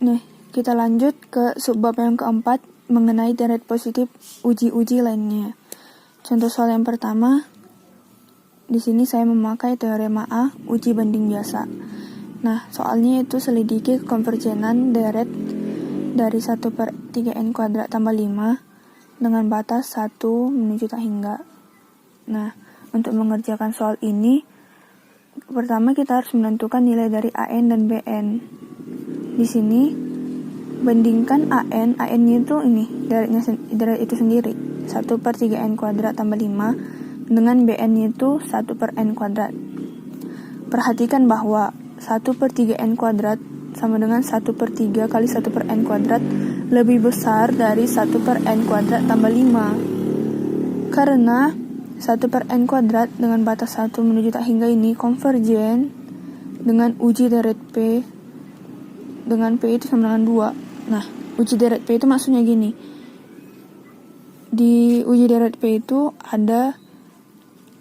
Nih, kita lanjut ke subbab yang keempat mengenai deret positif uji-uji lainnya. Contoh soal yang pertama, di sini saya memakai teorema A, uji banding biasa. Nah, soalnya itu selidiki konvergenan deret dari 1/3n kuadrat tambah 5 dengan batas 1 menuju tak hingga. Nah, untuk mengerjakan soal ini, pertama kita harus menentukan nilai dari AN dan BN. Di sini bandingkan AN-nya itu ini, deret itu sendiri, 1/3n kuadrat tambah 5 dengan BN-nya itu 1/n kuadrat. Perhatikan bahwa 1/3n kuadrat sama dengan 1/3 kali 1/n kuadrat lebih besar dari 1/n kuadrat tambah 5. Karena 1/n kuadrat dengan batas 1 menuju tak hingga ini konvergen dengan uji deret P dengan P itu sama dengan 2. Nah, uji deret P itu maksudnya gini. Di uji deret P itu ada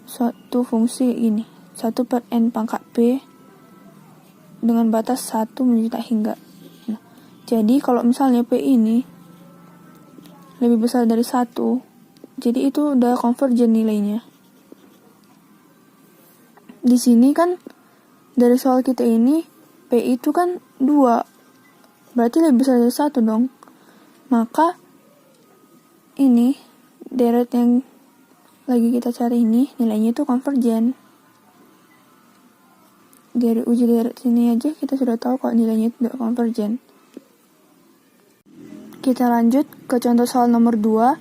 suatu fungsi ini, 1/n pangkat P dengan batas 1 menuju tak hingga. Nah, jadi kalau misalnya P ini lebih besar dari 1, jadi itu udah konvergen nilainya. Di sini kan dari soal kita ini P itu kan 2. Berarti lebih besar dari 1 dong. Maka ini deret yang lagi kita cari ini nilainya itu konvergen. Dari uji deret sini aja kita sudah tahu kalau nilainya itu tidak konvergen. Kita lanjut ke contoh soal nomor 2.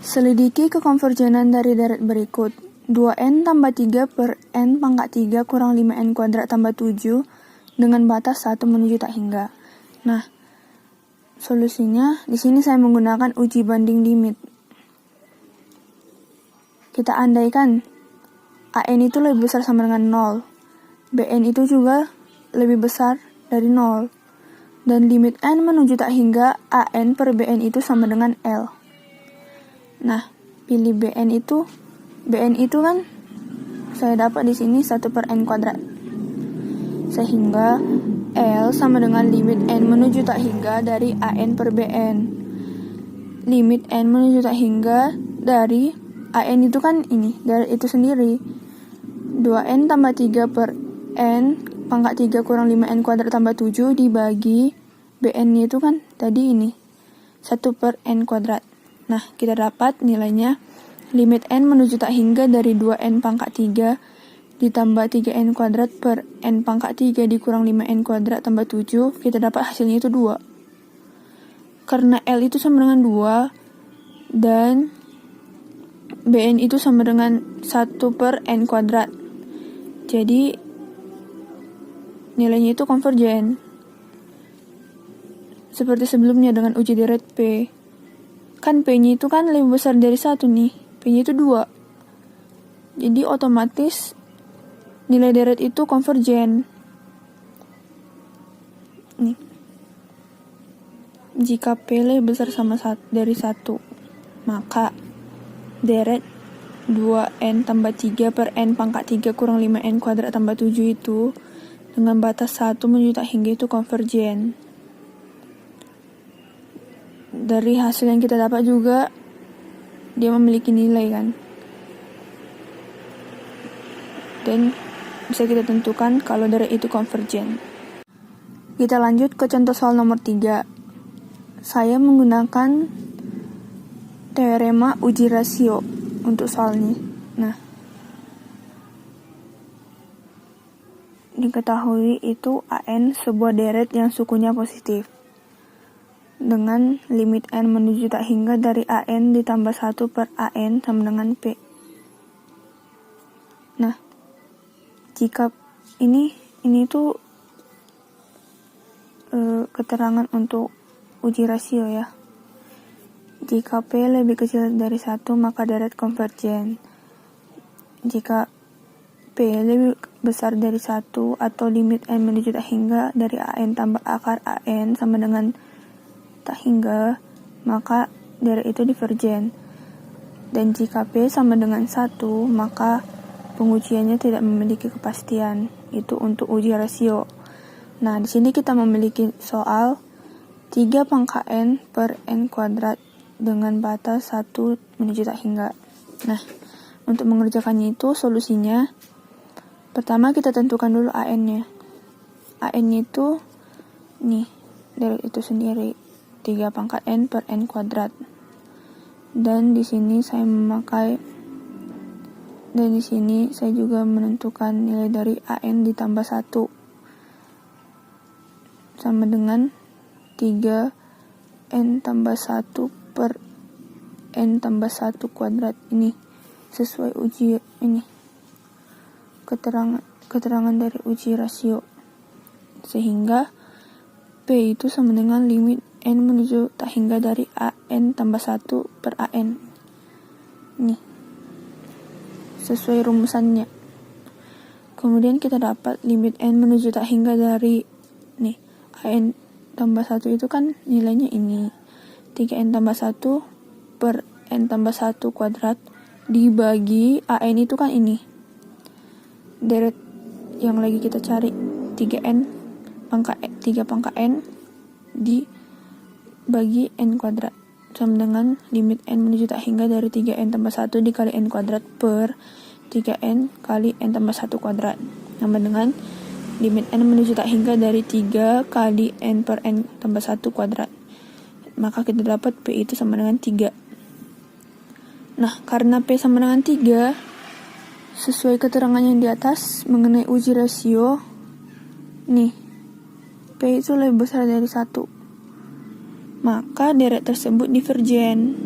Selidiki kekonvergenan dari deret berikut. 2n tambah 3/n pangkat 3 kurang 5n kuadrat tambah 7 dengan batas 1 menuju tak hingga. Nah, solusinya di sini saya menggunakan uji banding limit. Kita andaikan AN itu lebih besar sama dengan 0. BN itu juga lebih besar dari 0. Dan limit n menuju tak hingga AN per BN itu sama dengan L. Nah, pilih BN itu kan saya dapat di sini 1/n kuadrat. Sehingga L sama dengan limit n menuju tak hingga dari AN per BN. Limit n menuju tak hingga dari AN itu kan ini, dari itu sendiri. 2n tambah 3/n pangkat 3 kurang 5n kuadrat tambah 7 dibagi BN-nya itu kan tadi ini, 1/n kuadrat. Nah, kita dapat nilainya limit n menuju tak hingga dari 2n pangkat 3 ditambah 3n kuadrat per n pangkat 3 dikurang 5n kuadrat tambah 7, kita dapat hasilnya itu 2. Karena L itu sama dengan 2 dan BN itu sama dengan 1/n kuadrat. Jadi nilainya itu konvergen. Seperti sebelumnya dengan uji deret P. Kan P-nya itu kan lebih besar dari 1 nih. P-nya itu 2. Jadi otomatis nilai deret itu konvergen. Nih. Jika P lebih besar sama dari 1, maka deret 2n tambah 3/n pangkat 3 kurang 5n kuadrat tambah 7 itu dengan batas 1 menuju tak hingga itu konvergen. Dari hasil yang kita dapat juga dia memiliki nilai kan. Dan bisa kita tentukan kalau deret itu konvergen. Kita lanjut ke contoh soal nomor 3. Saya menggunakan teorema uji rasio untuk soalnya. Nah, diketahui itu AN sebuah deret yang sukunya positif dengan limit n menuju tak hingga dari AN ditambah 1/AN sama dengan P. Nah, jika ini tuh keterangan untuk uji rasio ya. Jika P lebih kecil dari 1, maka deret konvergen. Jika P lebih besar dari 1 atau limit n menuju tak hingga dari AN tambah akar AN sama dengan tak hingga, maka deret itu divergen. Dan jika P sama dengan 1, maka pengujiannya tidak memiliki kepastian. Itu untuk uji rasio. Nah, di sini kita memiliki soal 3 pangkat N per N kuadrat dengan batas 1 menuju tak hingga. Nah, untuk mengerjakannya itu solusinya, pertama kita tentukan dulu AN-nya. AN-nya itu, nih, dari itu sendiri, 3 pangkat N per N kuadrat. Dan di sini saya juga menentukan nilai dari AN ditambah 1 sama dengan 3 N tambah 1 per N tambah 1 kuadrat. Ini sesuai uji ini, keterangan dari uji rasio. Sehingga P itu sama dengan limit N menuju tak hingga dari AN tambah 1 per AN. Nih, sesuai rumusannya. Kemudian kita dapat limit N menuju tak hingga dari AN tambah 1 itu kan nilainya ini, 3N tambah 1 per N tambah 1 kuadrat dibagi AN itu kan ini, deret yang lagi kita cari, 3 pangkat N dibagi N kuadrat sama dengan limit N menuju tak hingga dari 3N tambah 1 dikali N kuadrat per 3N kali N tambah 1 kuadrat sama dengan limit N menuju tak hingga dari 3 kali N per N tambah 1 kuadrat. Maka kita dapat P itu sama dengan 3. Nah, karena P sama dengan 3, sesuai keterangan yang di atas mengenai uji rasio, nih, P itu lebih besar dari 1. Maka deret tersebut divergen.